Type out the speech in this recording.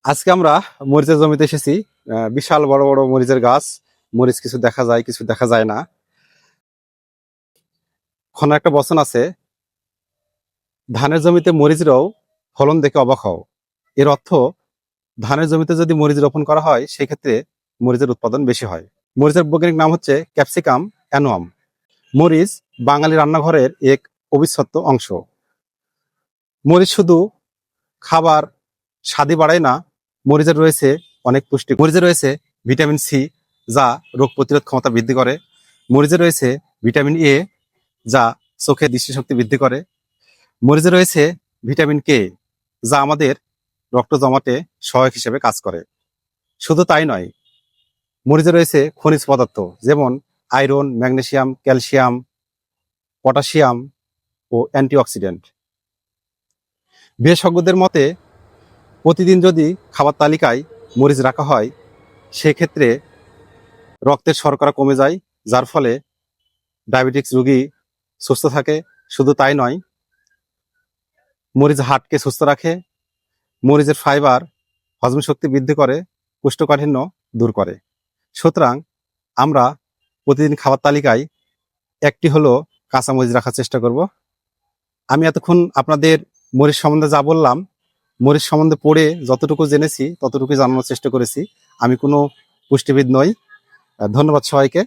আজকে আমরা মরিচের জমিতে এসেছি। বিশাল বড় বড় মরিচের গাছ। মরিচ কিছু দেখা যায়, কিছু দেখা যায় না। ওখানে একটা বচন আছে, ধানের জমিতে মরিচ রও, ফলন দেখে অবাক হও। এর অর্থ, ধানের জমিতে যদি মরিচ রোপণ করা হয় সেক্ষেত্রে মরিচের উৎপাদন বেশি হয়। মরিচের বৈজ্ঞানিক নাম হচ্ছে ক্যাপসিকাম অ্যানুয়াম। মরিচ বাঙালি রান্নাঘরের এক অবিচ্ছেদ্য অংশ। মরিচ শুধু খাবার স্বাদই বাড়ায় না, মরিচের রয়েছে অনেক পুষ্টি। মরিচে রয়েছে ভিটামিন সি, যা রোগ প্রতিরোধ ক্ষমতা বৃদ্ধি করে। মরিচে রয়েছে ভিটামিন এ, যা চোখের দৃষ্টিশক্তি বৃদ্ধি করে। মরিচে রয়েছে ভিটামিন কে, যা আমাদের রক্ত জমাটে সহায়ক হিসেবে কাজ করে। শুধু তাই নয়, মরিচে রয়েছে খনিজ পদার্থ যেমন আয়রন, ম্যাগনেসিয়াম, ক্যালসিয়াম, পটাশিয়াম ও অ্যান্টিঅক্সিডেন্ট। বিশেষজ্ঞদের মতে প্রতিদিন যদি খাবার তালিকায় মরিচ রাখা হয় সেক্ষেত্রে রক্তের শর্করা কমে যায়, যার ফলে ডায়াবেটিক্স রোগী সুস্থ থাকে। শুধু তাই নয়, মরিচ হার্টকে সুস্থ রাখে। মরিচের ফাইবার হজম শক্তি বৃদ্ধি করে, কোষ্ঠকাঠিন্য দূর করে। সুতরাং আমরা প্রতিদিন খাবার তালিকায় একটি হলো কাঁচা মরিচ রাখার চেষ্টা করব। আমি এতক্ষণ আপনাদের মরিচ সম্বন্ধে যা বললাম, মরিচ সম্বন্ধে পড়ে যতটুকু জেনেছি ততটুকুই জানানোর চেষ্টা করেছি। আমি কোনো পুষ্টিবিদ নই। ধন্যবাদ সবাইকে।